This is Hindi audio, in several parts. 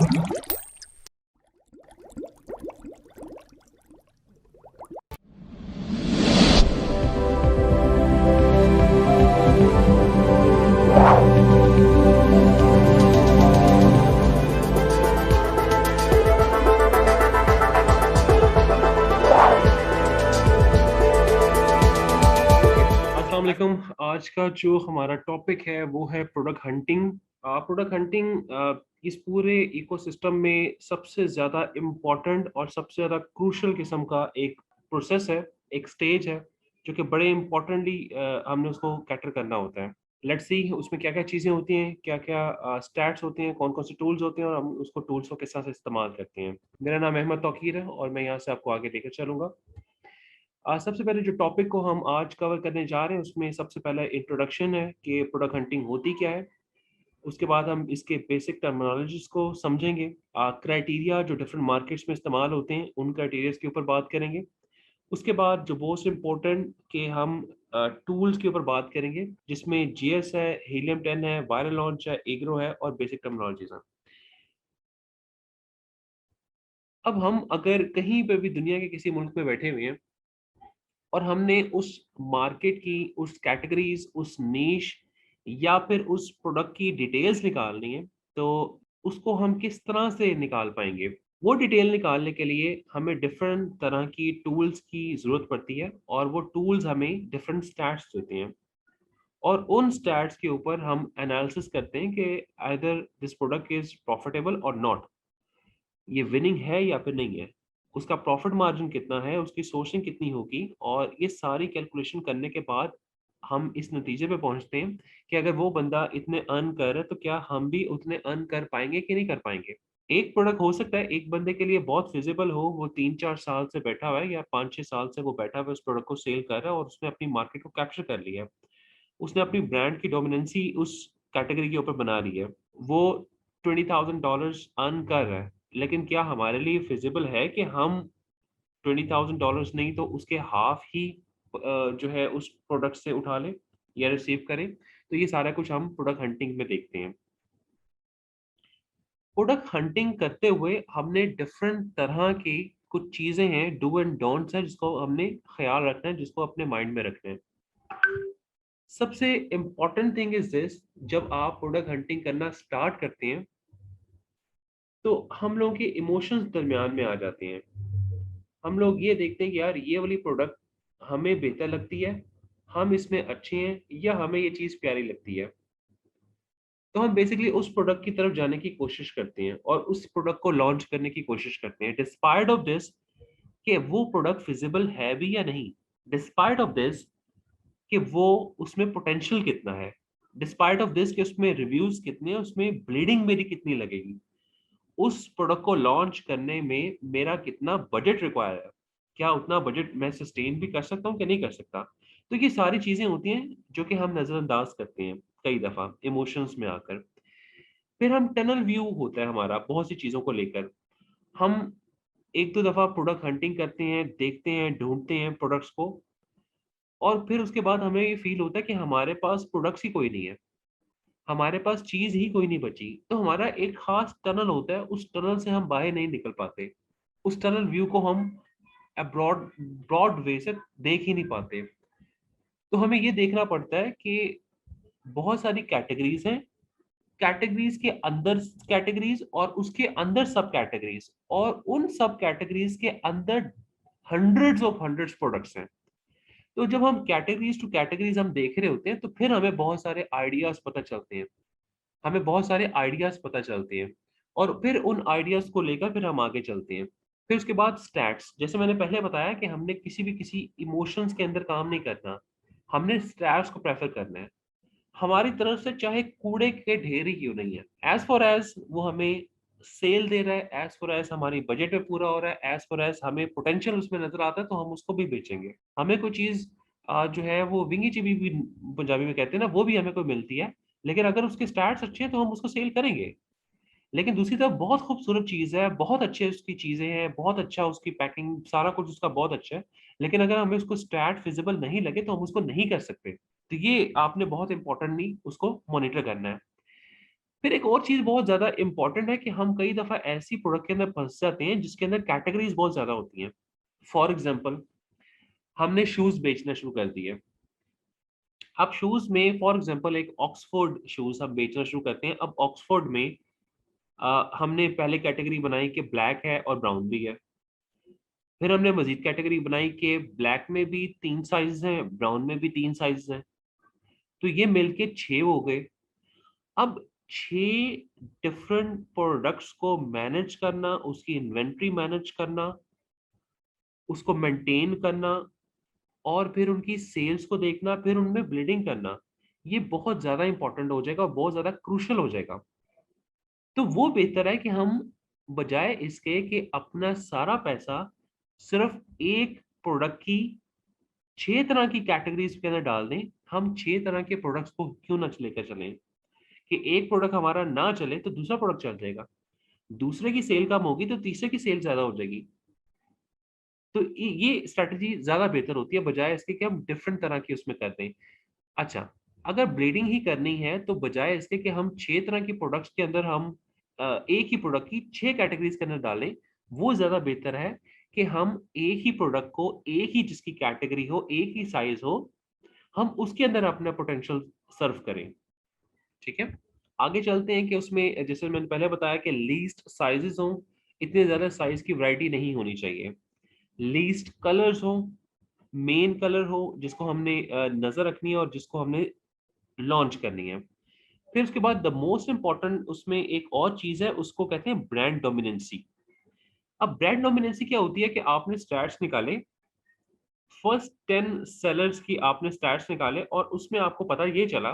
अस्सलाम वालेकुम। आज का जो हमारा टॉपिक है वो है प्रोडक्ट हंटिंग। प्रोडक्ट हंटिंग इस पूरे इकोसिस्टम में सबसे ज़्यादा इम्पोर्टेंट और सबसे ज़्यादा क्रूशल किस्म का एक प्रोसेस है, एक स्टेज है, जो कि बड़े इम्पोर्टेंटली हमने उसको कैटर करना होता है। लेट्स सी उसमें क्या-क्या चीज़ें होती हैं, क्या-क्या स्टैट्स होते हैं, कौन-कौन से टूल्स होते हैं और हम उसको टूल्स को किस तरह से इस्तेमाल करते हैं। मेरा नाम अहमद तौकीर है और मैं यहाँ से आपको आगे लेकर चलूँगा। सबसे पहले जो टॉपिक को हम आज कवर करने जा रहे हैं उसमें सबसे पहला इंट्रोडक्शन है कि प्रोडक्ट हंटिंग होती क्या है। उसके बाद हम इसके बेसिक टर्मिनोलॉजीज़ को समझेंगे। क्राइटेरिया जो डिफरेंट मार्केट्स में इस्तेमाल होते हैं उन क्राइटेरियाज़ के ऊपर बात करेंगे। उसके बाद जो मोस्ट इम्पोर्टेंट कि हम टूल्स के ऊपर बात करेंगे जिसमें जीएस है, हीलियम 10 है, वायरल लॉन्च है, एग्रो है और बेसिक टर्मिनोलॉजीज़ हैं। अब हम अगर कहीं पे भी दुनिया के किसी मुल्क में बैठे हुए हैं और हमने उस मार्केट की, उस कैटेगरीज़, उस नीश या फिर उस प्रोडक्ट की डिटेल्स निकालनी है, तो उसको हम किस तरह से निकाल पाएँगे? वो डिटेल निकालने के लिए हमें डिफरेंट तरह की टूल्स की ज़रूरत पड़ती है और वो टूल्स हमें डिफरेंट स्टैट्स देते हैं और उन स्टैट्स के ऊपर हम एनालिसिस करते हैं कि either this product is profitable और नॉट। ये विनिंग है या फिर नहीं है? उसका प्रॉफ़िट मार्जिन कितना है? उसकी सोर्सिंग कितनी होगी? और ये सारी कैलकुलेशन करने के बाद हम इस नतीजे पे पहुँचते हैं कि अगर वो बंदा इतने अर्न कर रहा है, तो क्या हम भी उतने अर्न कर पाएँगे कि नहीं कर पाएँगे? एक प्रोडक्ट हो सकता है एक बंदे के लिए बहुत फ़िज़िबल हो, वो 3-4 साल से बैठा हुआ है या 5-6 साल से वो बैठा हुआ है उस प्रोडक्ट को सेल कर रहा है और उसने अपनी मार्केट को कैप्चर कर लिया है। उसने अपनी ब्रांड की डोमिनेंसी उस कैटेगरी के ऊपर बना ली है। वो $20,000 अर्न कर रहा है, लेकिन क्या हमारे लिए फ़िज़िबल है कि हम $20,000 नहीं तो उसके हाफ़ ही जो है उस प्रोडक्ट से उठा लें या रिसीव करें? तो ये सारा कुछ हम प्रोडक्ट हंटिंग में देखते हैं। प्रोडक्ट हंटिंग करते हुए हमने डिफरेंट तरह की कुछ चीज़ें हैं, डू एंड डोंट्स हैं जिसको हमने ख़्याल रखना है, जिसको अपने माइंड में रखना है। सबसे इम्पोर्टेंट थिंग इज़ दिस, जब आप प्रोडक्ट हंटिंग करना स्टार्ट करते हैं, तो हम लोगों के इमोशंस दरमियान में आ जाते हैं। हम लोग ये देखते हैं कि यार ये वाली प्रोडक्ट हमें बेहतर लगती है, हम इसमें अच्छे हैं या हमें ये चीज़ प्यारी लगती है। तो हम बेसिकली उस प्रोडक्ट की तरफ जाने की कोशिश करते हैं और उस प्रोडक्ट को लॉन्च करने की कोशिश करते हैं डिस्पाइट ऑफ दिस कि वो प्रोडक्ट फिजिबल है भी या नहीं, डिस्पाइट ऑफ दिस कि वो उसमें पोटेंशियल कितना है, डिस्पाइट ऑफ दिस कि उसमें रिव्यूज कितने हैं, उसमें ब्लीडिंग मेरी कितनी लगेगी, उस प्रोडक्ट को लॉन्च करने में मेरा कितना बजट रिक्वायर है, क्या उतना बजट मैं सस्टेन भी कर सकता हूँ कि नहीं कर सकता। तो ये सारी चीजें होती हैं जो कि हम नजरअंदाज करते हैं कई दफा इमोशंस में आकर। फिर हम टनल व्यू होता है हमारा बहुत सी चीज़ों को लेकर। हम 1-2 दफ़ा प्रोडक्ट हंटिंग करते हैं, देखते हैं, ढूँढते हैं प्रोडक्ट्स को और फिर उसके बाद हमें ये फ़ील होता है कि हमारे पास प्रोडक्ट्स ही कोई नहीं है। हमारे पास चीज़ ही कोई नहीं बची। तो हमारा एक ख़ास टनल होता है, उस टनल से हम बाहर नहीं निकल पाते। उस टनल व्यू को हम ब्रॉड ब्रॉड वे से देख ही नहीं पाते। तो हमें ये देखना पड़ता है कि बहुत सारी कैटेगरीज़ हैं, कैटेगरीज के अंदर कैटेगरीज और उसके अंदर सब कैटेगरीज और उन सब कैटेगरीज के अंदर हंड्रेड्स प्रोडक्ट्स हैं। तो जब हम कैटेगरीज टू कैटेगरीज हम देख रहे होते हैं तो फिर हमें बहुत सारे आइडियाज पता चलते हैं, हमें बहुत सारे आइडियाज पता चलते हैं और फिर उन आइडियाज को लेकर फिर हम आगे चलते हैं। फिर उसके बाद स्टैट्स, जैसे मैंने पहले बताया कि हमने किसी इमोशंस के अंदर काम नहीं करना, हमने स्टैट्स को प्रेफर करना है। हमारी तरफ से चाहे कूड़े के ढेर ही क्यों नहीं है, एज़ फ़ार एज़ वो हमें सेल दे रहा है, एज़ फ़ार एज़ हमारी बजट में पूरा हो रहा है, एज़ फ़ार एज़ हमें पोटेंशियल उसमें नज़र आता है, तो हम उसको भी बेचेंगे। हमें कोई चीज़ जो है वो विंगी-चिवी भी पंजाबी में कहते हैं ना, वो भी हमें कोई मिलती है, लेकिन अगर उसके स्टैट्स अच्छे हैं, तो हम उसको सेल करेंगे। लेकिन दूसरी तरफ बहुत खूबसूरत चीज़ है, बहुत अच्छे उसकी चीज़ें हैं, बहुत अच्छा उसकी पैकिंग, सारा कुछ उसका बहुत अच्छा है, लेकिन अगर हमें उसको स्टैट फिज़िबल नहीं लगे, तो हम उसको नहीं कर सकते। तो ये आपने बहुत इम्पोर्टेंटली उसको मॉनिटर करना है। फिर एक और चीज बहुत ज्यादा इंपॉर्टेंट है कि हम कई दफा ऐसी प्रोडक्ट के अंदर फंस जाते हैं जिसके अंदर कैटेगरीज बहुत ज्यादा होती हैं। फॉर एग्जाम्पल, हमने शूज बेचना शुरू कर दिए। अब शूज में फॉर एग्जांपल एक ऑक्सफोर्ड शूज हम बेचना शुरू करते हैं। अब ऑक्सफोर्ड में हमने पहले कैटेगरी बनाई कि ब्लैक है और ब्राउन भी है। फिर हमने मजीद कैटेगरी बनाई कि ब्लैक में भी 3 साइज हैं, ब्राउन में भी 3 साइज हैं। तो ये मिलके 6 हो गए। अब 6 डिफरेंट प्रोडक्ट्स को मैनेज करना, उसकी इन्वेंट्री मैनेज करना, उसको मेंटेन करना, और फिर उनकी सेल्स को देखना, फिर उनमें ब्लीडिंग करना, ये बहुत ज्यादा इंपॉर्टेंट हो जाएगा, बहुत ज्यादा क्रूशल हो जाएगा। तो वो बेहतर है कि हम बजाय इसके कि अपना सारा पैसा सिर्फ एक प्रोडक्ट की 6 तरह की कैटेगरीज के अंदर डाल दें। हम 6 तरह के प्रोडक्ट्स को क्यों ना लेकर चलें कि एक प्रोडक्ट हमारा ना चले तो दूसरा प्रोडक्ट चल जाएगा, दूसरे की सेल कम होगी तो तीसरे की सेल ज्यादा हो जाएगी। तो ये स्ट्रेटजी ज्यादा बेहतर होती है बजाय इसके कि हम डिफरेंट तरह की उसमें कर दें। अच्छा, अगर ब्रीडिंग ही करनी है तो बजाय इसके कि हम 6 तरह की प्रोडक्ट्स के अंदर हम एक ही प्रोडक्ट की 6 कैटेगरीज के अंदर डालें, वो ज्यादा बेहतर है कि हम एक ही प्रोडक्ट को, एक ही जिसकी कैटेगरी हो, एक ही साइज हो, हम उसके अंदर अपना पोटेंशियल सर्व करें। ठीक है, आगे चलते हैं कि उसमें जैसे मैंने पहले बताया कि लीस्ट साइजेस हो, इतने ज्यादा साइज की वैरायटी नहीं होनी चाहिए। लीस्ट कलर्स हो, मेन कलर हो जिसको हमने नजर रखनी है और जिसको हमने लॉन्च करनी है। फिर उसके बाद द मोस्ट इंपॉर्टेंट उसमें एक और चीज है, उसको कहते हैं ब्रांड डोमिनेंसी। अब ब्रांड डोमिनेंसी क्या होती है कि आपने स्टैट्स निकाले, फर्स्ट 10 सेलर्स की आपने स्टैट्स निकाले, और उसमें आपको पता ये चला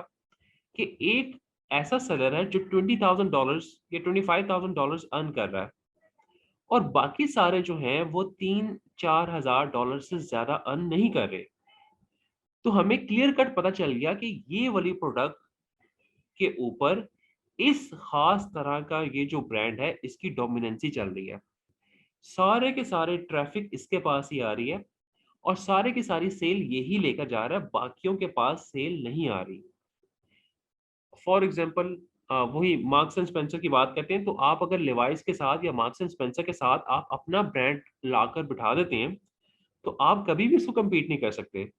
कि एक ऐसा सेलर है जो $20,000 या $25,000 अर्न कर रहा है, और बाकी सारे जो हैं वो 3-4 हजार डॉलर से ज्यादा अर्न नहीं कर रहे। तो हमें क्लियर कट पता चल गया कि ये वाली प्रोडक्ट के ऊपर इस खास तरह का ये जो ब्रांड है इसकी डोमिनेंसी चल रही है, सारे के सारे ट्रैफिक इसके पास ही आ रही है, और सारे की सारी सेल यही लेकर जा रहा है, बाकियों के पास सेल नहीं आ रही। फॉर एग्जाम्पल, वही मार्क्स एंड स्पेंसर की बात करते हैं, तो आप अगर लिवाइस के साथ या मार्क्स एंड स्पेंसर के साथ आप अपना ब्रांड लाकर बिठा देते हैं, तो आप कभी भी उसको कम्पीट नहीं कर सकते।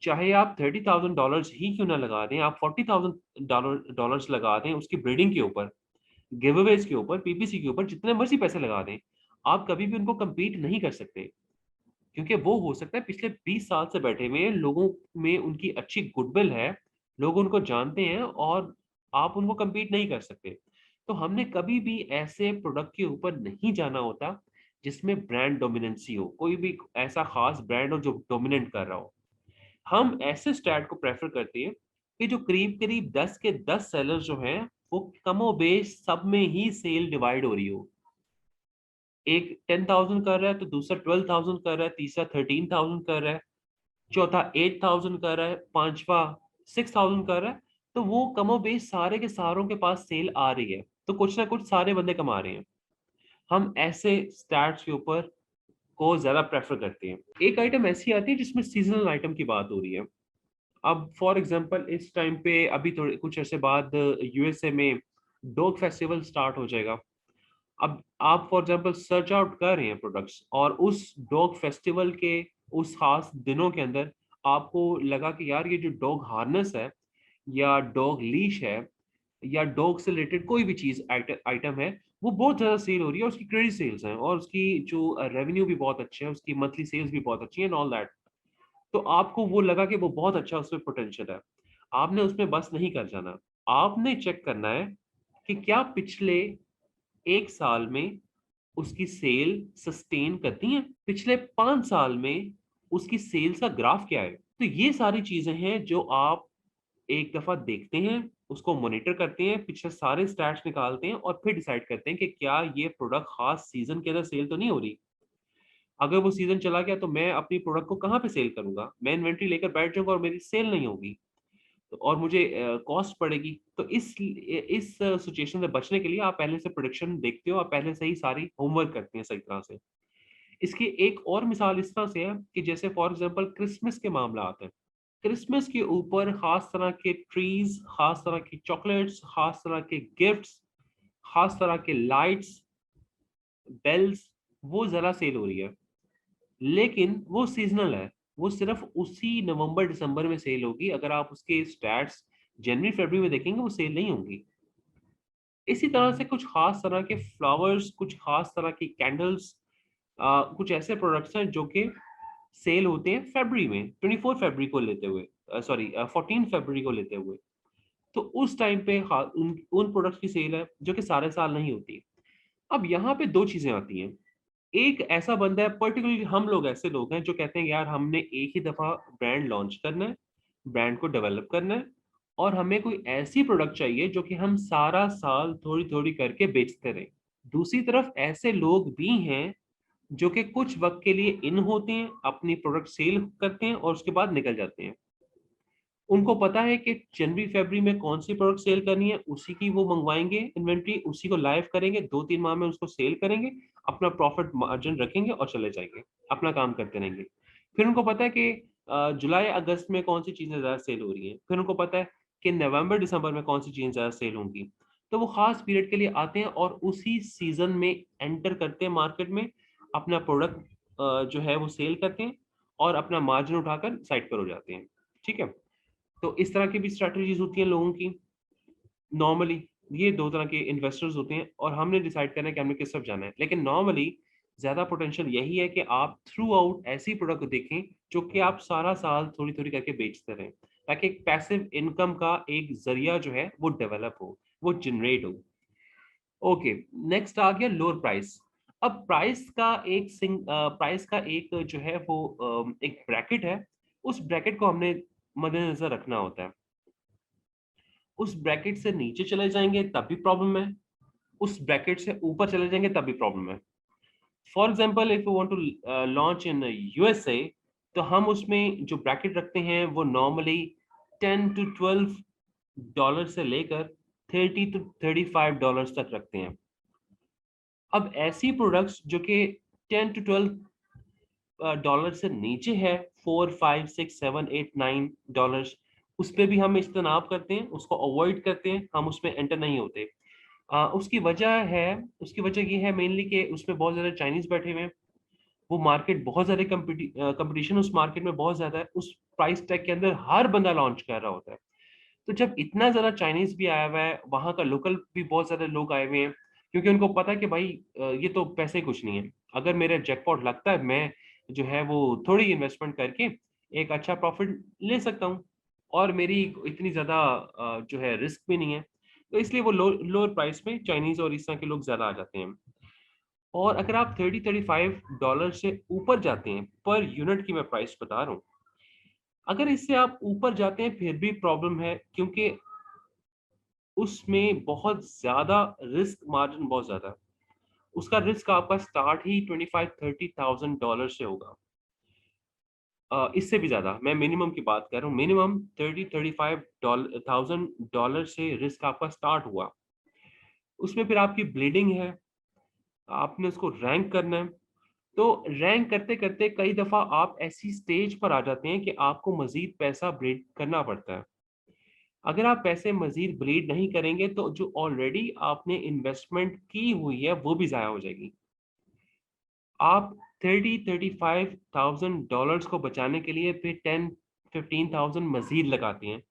चाहे आप $30,000 ही क्यों ना लगा दें, आप $40,000 लगा दें उसकी ब्रीडिंग के ऊपर, गिवअवेज के ऊपर, पीपीसी के ऊपर, जितने मर्जी पैसे लगा दें, आप कभी भी उनको कम्पीट नहीं कर सकते। क्योंकि वो हो सकता है पिछले 20 साल से बैठे हुए हैं, लोगों में उनकी अच्छी गुडविल है, लोग उनको जानते हैं, और आप उनको कम्पीट नहीं कर सकते। तो हमने कभी भी ऐसे प्रोडक्ट के ऊपर नहीं जाना होता जिसमें ब्रांड डोमिनेंसी हो, कोई भी ऐसा खास ब्रांड हो जो डोमिनेट कर रहा हो। हम ऐसे स्टैट को प्रेफर करते हैं कि जो करीब करीब 10 के 10 सेलर जो हैं वो कमोबेश सब में ही सेल डिवाइड हो रही हो। एक 10,000 कर रहा है तो दूसरा 12,000 कर रहा है, तीसरा 13,000 कर रहा है, चौथा 8,000 कर रहा है, पांचवा 6,000 कर रहा है। तो वो कमोबेश सारे के सारों के पास सेल आ रही है, तो कुछ ना कुछ सारे बंदे कमा रहे हैं। हम ऐसे स्टैट्स के ऊपर को ज्यादा प्रेफर करते हैं। एक आइटम ऐसी आती है जिसमें सीजनल आइटम की बात हो रही है। अब फॉर एग्जांपल इस टाइम पे अभी थोड़े कुछ अर्से बाद यूएसए में डॉग फेस्टिवल स्टार्ट हो जाएगा। अब आप फॉर एग्जांपल सर्च आउट कर रहे हैं प्रोडक्ट्स, और उस डॉग फेस्टिवल के उस खास दिनों के अंदर आपको लगा कि यार ये जो डॉग हार्नेस है, या डॉग लीश है, या डॉग से रिलेटेड कोई भी चीज आइटम है, वो बहुत ज्यादा सेल हो रही है, उसकी क्रेडिट सेल्स हैं, और उसकी जो रेवेन्यू भी बहुत अच्छे है, उसकी मंथली सेल्स भी बहुत अच्छी है एंड ऑल दैट। तो आपको वो लगा कि वो बहुत अच्छा उसमें पोटेंशियल है, आपने उसमें बस नहीं कर जाना। आपने चेक करना है कि क्या पिछले 1 साल में उसकी सेल सस्टेन करती है, पिछले 5 साल में उसकी सेल्स का ग्राफ क्या है। तो ये सारी चीजें हैं जो आप एक दफा देखते हैं, उसको मॉनिटर करते हैं, पिछले सारे स्टैट्स निकालते हैं, और फिर डिसाइड करते हैं कि क्या ये प्रोडक्ट खास सीजन के अंदर सेल तो नहीं हो रही। अगर वो सीजन चला गया तो मैं अपनी प्रोडक्ट को कहाँ पे सेल करूंगा, मैं इन्वेंट्री लेकर बैठ जाऊंगा और मेरी सेल नहीं होगी, तो और मुझे कॉस्ट पड़ेगी। तो इस सिचुएशन से बचने के लिए आप पहले से प्रोडक्शन देखते हो, आप पहले से ही सारी होमवर्क करते हैं सही तरह से। इसकी एक और मिसाल इस तरह से है कि जैसे फॉर एग्जांपल क्रिसमस के मामला आते हैं। क्रिसमस के ऊपर खास तरह के ट्रीज, खास तरह की चॉकलेट्स, खास तरह के गिफ्ट्स, खास तरह के लाइट्स, बेल्स, वो जरा सेल हो रही है, लेकिन वो सीजनल है। वो सिर्फ उसी नवंबर दिसंबर में सेल होगी। अगर आप उसके स्टैट्स जनवरी फरवरी में देखेंगे वो सेल नहीं होंगी। इसी तरह से कुछ खास तरह के फ्लावर्स, कुछ खास तरह की कैंडल्स, कुछ ऐसे प्रोडक्ट्स हैं जो कि सेल होते हैं फरवरी में, 24 फरवरी को लेते हुए, सॉरी 14 फरवरी को लेते हुए। तो उस टाइम पे उन प्रोडक्ट्स की सेल है जो कि सारे साल नहीं होती। अब यहाँ पे दो चीजें आती हैं। एक ऐसा बंदा है, पर्टिकुलरली हम लोग ऐसे लोग हैं जो कहते हैं यार हमने एक ही दफा ब्रांड लॉन्च करना है, ब्रांड को डेवलप करना है, और हमें कोई ऐसी प्रोडक्ट चाहिए जो कि हम सारा साल थोड़ी थोड़ी करके बेचते रहें। दूसरी तरफ ऐसे लोग भी हैं जो कि कुछ वक्त के लिए इन होते हैं, अपनी प्रोडक्ट सेल करते हैं और उसके बाद निकल जाते हैं। उनको पता है कि जनवरी फरवरी में कौन सी प्रोडक्ट सेल करनी है, उसी की वो मंगवाएंगे इन्वेंट्री, उसी को लाइव करेंगे, 2-3 माह में उसको सेल करेंगे, अपना प्रॉफिट मार्जिन रखेंगे और चले जाएंगे, अपना काम करते रहेंगे। फिर उनको पता है कि जुलाई अगस्त में कौन सी चीजें ज्यादा सेल हो रही हैं, फिर उनको पता है कि नवंबर दिसंबर में कौन सी चीजें ज्यादा सेल होंगी। तो वो खास पीरियड के लिए आते हैं और उसी सीजन में एंटर करते हैं मार्केट में, अपना प्रोडक्ट जो है वो सेल करते हैं और अपना मार्जिन उठाकर साइड पर हो जाते हैं। ठीक है। तो इस तरह की भी स्ट्रैटेजीज होती हैं लोगों की। नॉर्मली ये दो तरह के इन्वेस्टर्स होते हैं और हमने डिसाइड करना है कि हमने किस तरफ जाना है। लेकिन नॉर्मली ज्यादा पोटेंशियल यही है कि आप थ्रू आउट ऐसी प्रोडक्ट को देखें जो कि आप सारा साल थोड़ी थोड़ी करके बेचते रहें, ताकि एक पैसिव इनकम का एक जरिया जो है वो डेवलप हो, वो जनरेट हो। ओके, नेक्स्ट आ गया लोअर प्राइस। अब प्राइस का एक जो है वो एक ब्रैकेट है। उस ब्रैकेट को हमने मद्देनजर रखना होता है। उस ब्रैकेट से नीचे चले जाएंगे तब भी प्रॉब्लम है, उस ब्रैकेट से ऊपर चले जाएंगे तब भी प्रॉब्लम है। For example if you want to launch in USA, तो हम उसमें जो ब्रैकेट रखते हैं वो नॉर्मली $10 to $12 से लेकर $30 to $35 तक रखते हैं। अब ऐसी प्रोडक्ट्स जो कि $10 to $12 से नीचे है, 4, 5, 6, 7, 8, $9, उस पर भी हम इज्तनाब करते हैं, उसको अवॉइड करते हैं, हम उसमें एंटर नहीं होते। उसकी वजह है, उसकी वजह ये है मेनली कि उसमें बहुत ज़्यादा चाइनीज बैठे हुए हैं। वो मार्केट बहुत ज़्यादा कंपटीशन उस मार्केट में बहुत ज़्यादा है, उस प्राइस टैग के अंदर हर बंदा लॉन्च कर रहा होता है। तो जब इतना ज़्यादा चाइनीज भी आया हुआ है, वहाँ का लोकल भी बहुत ज़्यादा लोग आए हुए हैं, क्योंकि उनको पता है कि भाई ये तो पैसे कुछ नहीं है, अगर मेरा जैकपॉट लगता है मैं जो है वो थोड़ी इन्वेस्टमेंट करके एक अच्छा प्रॉफिट ले सकता हूँ, और मेरी इतनी ज़्यादा जो है रिस्क भी नहीं है। तो इसलिए वो लोअर प्राइस में चाइनीज और इस तरह के लोग ज़्यादा आ जाते हैं। और अगर आप $30-35 से ऊपर जाते हैं, पर यूनिट की मैं प्राइस बता रहा हूँ, अगर इससे आप ऊपर जाते हैं फिर भी प्रॉब्लम है, क्योंकि उसमें बहुत ज्यादा रिस्क मार्जिन बहुत ज्यादा है। उसका रिस्क आपका स्टार्ट ही 25-30,000 डॉलर से होगा। इससे भी ज्यादा मैं मिनिमम की बात कर रहा हूँ, मिनिमम 30-35,000 डॉलर से रिस्क आपका स्टार्ट हुआ। उसमें फिर आपकी ब्लीडिंग है, आपने उसको रैंक करना है। तो रैंक करते करते कई दफा आप ऐसी स्टेज पर आ जाते हैं कि आपको मजीद पैसा ब्लीड करना पड़ता है। अगर आप पैसे मजीद ब्लीड नहीं करेंगे तो जो ऑलरेडी आपने इन्वेस्टमेंट की हुई है वो भी ज़ाया हो जाएगी। आप 30-35,000 डॉलर्स को बचाने के लिए फिर 10-15,000 मजीद लगाते हैं।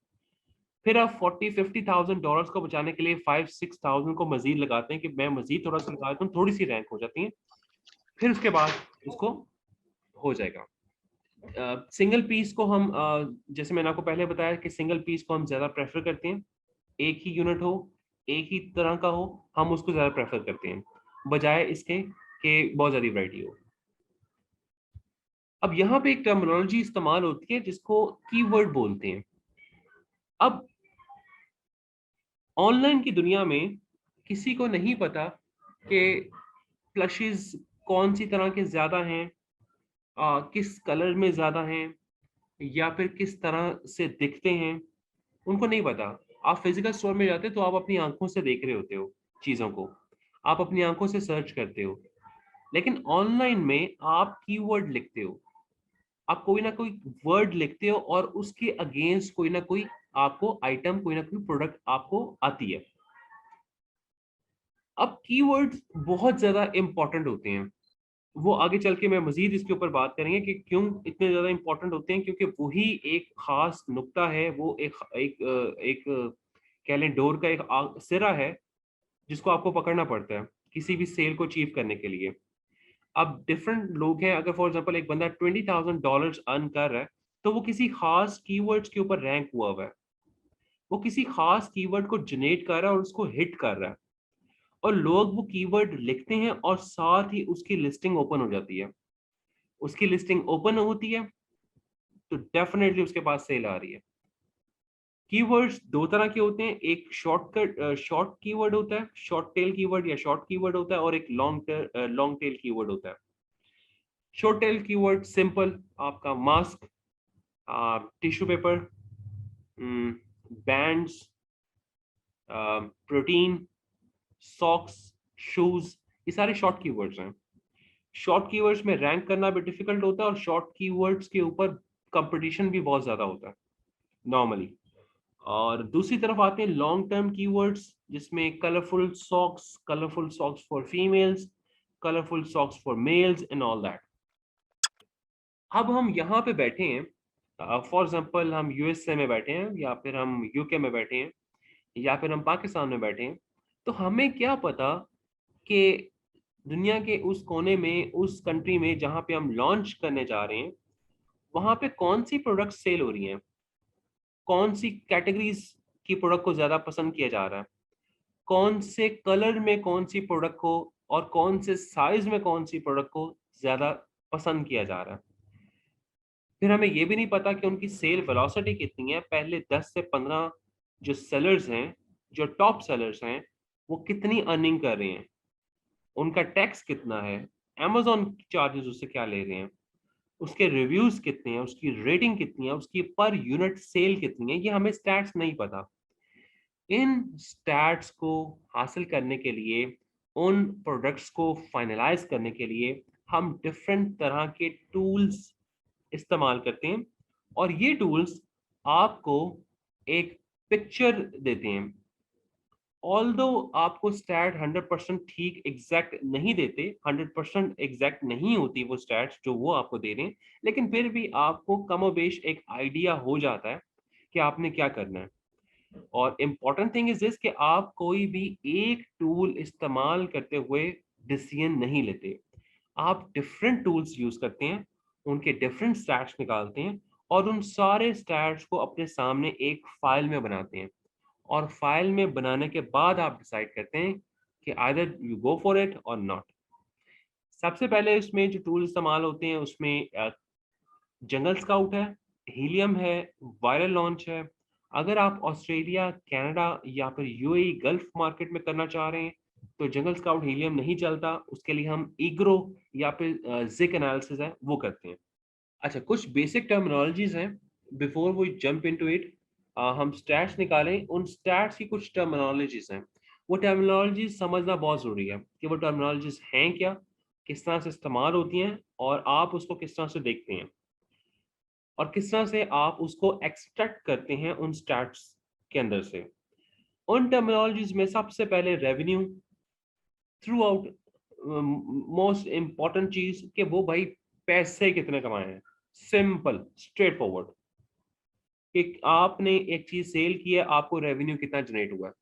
फिर आप 40-50,000 डॉलर्स को बचाने के लिए 5-6,000 को मजीद लगाते हैं कि मैं मजीद थोड़ा सा लगा देता हूँ, थोड़ी सी रैंक हो जाती है। फिर उसके बाद उसको हो जाएगा। सिंगल पीस को हम जैसे मैंने आपको पहले बताया कि सिंगल पीस को हम ज़्यादा प्रेफर करते हैं। एक ही यूनिट हो, एक ही तरह का हो, हम उसको ज़्यादा प्रेफर करते हैं बजाय इसके कि बहुत ज़्यादा वैरायटी हो। अब यहाँ पे एक टर्मिनोलॉजी इस्तेमाल होती है जिसको कीवर्ड बोलते हैं। अब ऑनलाइन की दुनिया में किसी को नहीं पता कि प्लशेस कौन सी तरह के ज़्यादा हैं, किस कलर में ज़्यादा हैं, या फिर किस तरह से दिखते हैं, उनको नहीं पता। आप फिजिकल स्टोर में जाते हो तो आप अपनी आंखों से देख रहे होते हो चीज़ों को, आप अपनी आंखों से सर्च करते हो। लेकिन ऑनलाइन में आप कीवर्ड लिखते हो। आप कोई ना कोई वर्ड लिखते हो और उसके अगेंस्ट कोई ना कोई आपको आइटम, कोई ना कोई प्रोडक्ट आपको आती है। अब कीवर्ड्स बहुत ज्यादा इंपॉर्टेंट होते हैं, वो आगे चल के मैं मजीद इसके ऊपर बात करेंगे कि क्यों इतने ज्यादा इंपॉर्टेंट होते हैं, क्योंकि वही एक खास नुक्ता है, वो एक कह लें डोर का एक सिरा है जिसको आपको पकड़ना पड़ता है किसी भी सेल को अचीव करने के लिए। अब डिफरेंट लोग हैं, अगर फॉर एग्जांपल एक बंदा $20,000 अर्न कर रहा है, तो वो किसी खास कीवर्ड्स के ऊपर रैंक हुआ है, वो किसी खास कीवर्ड को जनरेट कर रहा है और उसको हिट कर रहा है, और लोग वो कीवर्ड लिखते हैं और साथ ही उसकी लिस्टिंग ओपन हो जाती है। उसकी लिस्टिंग ओपन होती है तो डेफिनेटली उसके पास सेल आ रही है। कीवर्ड्स दो तरह के होते हैं, एक शॉर्ट कीवर्ड होता है, शॉर्ट टेल कीवर्ड या शॉर्ट कीवर्ड होता है, और एक लॉन्ग टेल कीवर्ड होता है। शॉर्ट टेल कीवर्ड सिंपल, आपका mask, tissue paper, bands, protein, socks, shoes, ये सारे शॉर्ट कीवर्ड्स हैं। शॉर्ट कीवर्ड्स में रैंक करना भी डिफिकल्ट होता है और शॉर्ट कीवर्ड्स के ऊपर कंपटीशन भी बहुत ज्यादा होता है नॉर्मली। और दूसरी तरफ आते हैं लॉन्ग टर्म कीवर्ड्स, जिसमें colourful socks for females, colourful socks for mails and all that. अब हम यहाँ पे बैठे हैं, फॉर एग्जांपल हम यूएसए में बैठे हैं, या फिर हम यूके में बैठे हैं, या फिर हम पाकिस्तान में बैठे हैं, तो हमें क्या पता कि दुनिया के उस कोने में, उस कंट्री में जहाँ पे हम लॉन्च करने जा रहे हैं, वहाँ पे कौन सी प्रोडक्ट सेल हो रही हैं, कौन सी कैटेगरीज की प्रोडक्ट को ज़्यादा पसंद किया जा रहा है, कौन से कलर में कौन सी प्रोडक्ट को, और कौन से साइज में कौन सी प्रोडक्ट को ज़्यादा पसंद किया जा रहा है। फिर हमें ये भी नहीं पता कि उनकी सेल वेलोसिटी कितनी है, पहले 10 से 15 जो सेलर्स हैं, जो टॉप सेलर्स हैं, वो कितनी अर्निंग कर रहे हैं, उनका टैक्स कितना है, अमेजोन चार्जेस उससे क्या ले रहे हैं, उसके रिव्यूज कितने हैं, उसकी रेटिंग कितनी है, उसकी पर यूनिट सेल कितनी है, ये हमें स्टैट्स नहीं पता। इन स्टैट्स को हासिल करने के लिए, उन प्रोडक्ट्स को फाइनलाइज करने के लिए हम डिफरेंट तरह के टूल्स इस्तेमाल करते हैं, और ये टूल्स आपको एक पिक्चर देते हैं। ऑल्दो आपको स्टैट 100% ठीक एग्जैक्ट नहीं देते, 100% एग्जैक्ट नहीं होती वो स्टैट्स जो वो आपको दे रहे हैं, लेकिन फिर भी आपको कमोबेश एक आइडिया हो जाता है कि आपने क्या करना है। और इम्पॉर्टेंट थिंग इज दिस कि आप कोई भी एक टूल इस्तेमाल करते हुए डिसीजन नहीं लेते, आप डिफरेंट टूल्स यूज करते हैं, उनके डिफरेंट स्टैट्स निकालते हैं, और उन सारे स्टैट्स को अपने सामने एक फाइल में बनाते हैं, और फाइल में बनाने के बाद आप डिसाइड करते हैं कि either you go for it और नॉट। सबसे पहले इसमें जो टूल इस्तेमाल होते हैं उसमें जंगल स्काउट है, हीलियम है, वायरल लॉन्च है। अगर आप ऑस्ट्रेलिया, कनाडा या फिर यूएई गल्फ मार्केट में करना चाह रहे हैं तो जंगल स्काउट हीलियम नहीं चलता, उसके लिए हम ईग्रो या फिर जिक एनालिसिस है वो करते हैं। अच्छा, कुछ बेसिक टर्मिनोलॉजीज हैं before we jump into it. हम स्टैट्स निकालें, उन स्टैट्स की कुछ टर्मिनोलॉजीज हैं, वो टर्मिनोलॉजीज समझना बहुत ज़रूरी है कि वो टर्मिनोलॉजीज हैं क्या, किस तरह से इस्तेमाल होती हैं, और आप उसको किस तरह से देखते हैं, और किस तरह से आप उसको एक्सट्रैक्ट करते हैं उन स्टैट्स के अंदर से। उन टर्मिनोलॉजीज में सबसे पहले revenue, through out most important चीज कि वो भाई पैसे कितने कमाए हैं, सिंपल स्ट्रेट फॉरवर्ड, कि आपने एक चीज सेल की है, आपको रेवेन्यू कितना जनरेट हुआ है।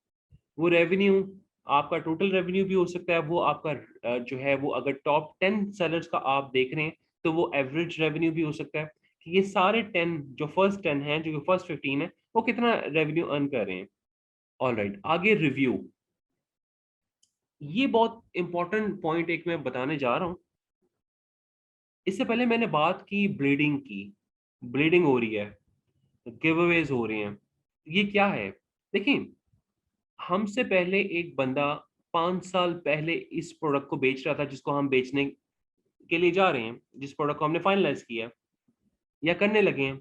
वो रेवेन्यू आपका टोटल रेवेन्यू भी हो सकता है, वो आपका जो है वो अगर टॉप 10 सेलर्स का आप देख रहे हैं तो वो एवरेज रेवेन्यू भी हो सकता है, कि ये सारे 10 जो फर्स्ट 10 हैं, जो फर्स्ट 15 है, वो कितना रेवेन्यू अर्न कर रहे हैं। ऑल राइट, आगे रिव्यू, ये बहुत इंपॉर्टेंट पॉइंट एक मैं बताने जा रहा हूँ। इससे पहले मैंने बात की ब्लीडिंग की, ब्लीडिंग हो रही है, गिव अवेज हो रहे हैं, ये क्या है। देखिए, हमसे पहले एक बंदा 5 साल पहले इस प्रोडक्ट को बेच रहा था जिसको हम बेचने के लिए जा रहे हैं, जिस प्रोडक्ट को हमने फाइनलाइज किया या करने लगे हैं।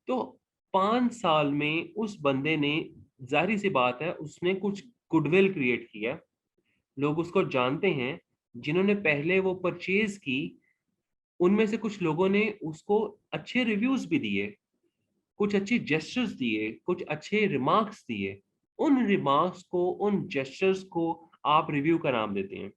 तो 5 साल में उस बंदे ने, जाहिर सी बात है, उसने कुछ गुडविल क्रिएट किया, लोग उसको जानते हैं। जिन्होंने पहले वो परचेज की उनमें से कुछ लोगों ने उसको अच्छे रिव्यूज भी दिए, कुछ अच्छी जेस्चर्स दिए, कुछ अच्छे रिमार्क्स दिए। उन रिमार्क्स को, उन जेस्चर्स को आप रिव्यू का नाम देते हैं।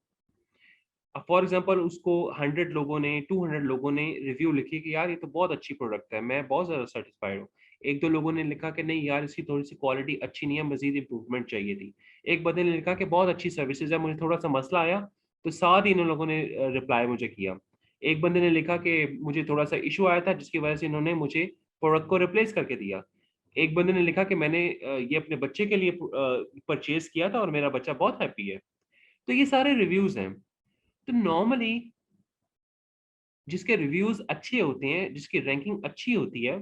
फॉर एग्जाम्पल उसको 100 लोगों ने, 200 लोगों ने रिव्यू लिखी कि यार ये तो बहुत अच्छी प्रोडक्ट है, मैं बहुत ज़्यादा सेटिस्फाइड हूँ। एक दो लोगों ने लिखा कि नहीं यार इसकी थोड़ी सी क्वालिटी अच्छी नहीं है, मजीद इंप्रूवमेंट चाहिए थी। एक बंदे ने लिखा कि बहुत अच्छी सर्विसेज है, मुझे थोड़ा सा मसला आया, तो साथ ही इन लोगों ने रिप्लाई मुझे किया। एक बंदे ने लिखा कि मुझे थोड़ा सा इशू आया था जिसकी वजह से इन्होंने मुझे प्रोडक्ट को रिप्लेस करके दिया। एक बंदे ने लिखा कि मैंने ये अपने बच्चे के लिए परचेज किया था और मेरा बच्चा बहुत हैप्पी है। तो ये सारे रिव्यूज हैं। तो नॉर्मली जिसके रिव्यूज अच्छे होते हैं, जिसकी रैंकिंग अच्छी होती है,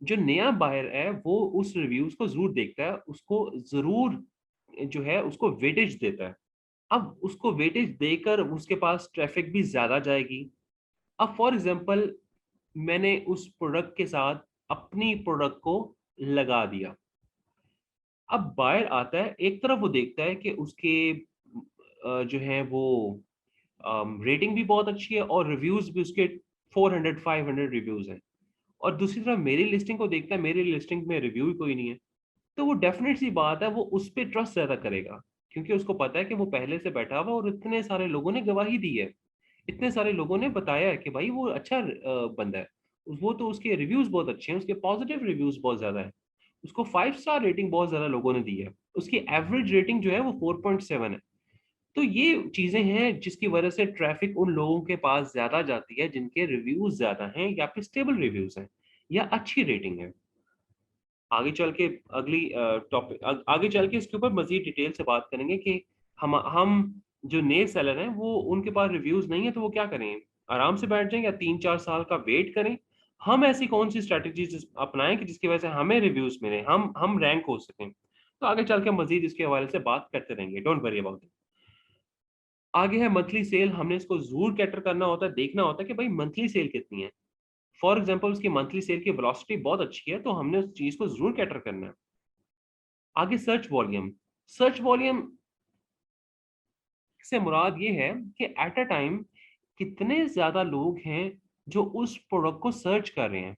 जो नया बायर है वो उस रिव्यूज को जरूर देखता है, उसको जरूर जो है उसको वेटेज देता है। अब उसको वेटेज देकर उसके पास ट्रैफिक भी ज्यादा जाएगी। अब फॉर एग्जांपल मैंने उस प्रोडक्ट के साथ अपनी प्रोडक्ट को लगा दिया। अब बायर आता है, एक तरफ वो देखता है कि उसके जो है वो रेटिंग भी बहुत अच्छी है और रिव्यूज भी उसके 400 500 रिव्यूज हैं। और दूसरी तरफ मेरी लिस्टिंग को देखता है, मेरी लिस्टिंग में रिव्यू ही कोई नहीं है। तो वो डेफिनेट सी बात है, वो उस पर ट्रस्ट ज्यादा करेगा, क्योंकि उसको पता है कि वो पहले से बैठा हुआ और इतने सारे लोगों ने गवाही दी है, इतने सारे लोगों ने बताया है कि भाई वो अच्छा बंदा है। वो तो उसके रिव्यूज बहुत अच्छे हैं, उसके पॉजिटिव रिव्यूज बहुत ज्यादा है, उसको 5 स्टार रेटिंग बहुत ज्यादा लोगों ने दी है, उसकी एवरेज रेटिंग जो है वो 4.7 है। तो ये चीजें हैं जिसकी वजह से ट्रैफिक उन लोगों के पास ज्यादा जाती है जिनके रिव्यूज ज्यादा हैं या फिर स्टेबल रिव्यूज हैं या अच्छी रेटिंग है। आगे चल के अगली टॉपिक आगे चल के इसके ऊपर मजीद डिटेल से बात करेंगे कि हम जो नए सेलर हैं वो उनके पास रिव्यूज नहीं है तो वो क्या करें, आराम से बैठ जाएं या 3 4 साल का वेट करें। हम ऐसी कौन सी स्ट्रेटजीज अपनाएं कि जिसकी वजह से हमें रिव्यूज मिले, हम रैंक हो सकें। तो आगे चल के मजीद इसके हवाले से बात करते रहेंगे, डोंट वरी अबाउट इट। आगे है मंथली सेल। हमने इसको जरूर कैटर करना होता है, देखना होता है कि भाई मंथली सेल कितनी है। फॉर एग्जाम्पल उसकी मंथली सेल की वेलोसिटी बहुत अच्छी है तो हमने उस चीज को जरूर कैटर करना है। आगे सर्च वॉल्यूम। सर्च वॉल्यूम से मुराद ये है कि एट अ टाइम कितने ज्यादा लोग हैं जो उस प्रोडक्ट को सर्च कर रहे हैं।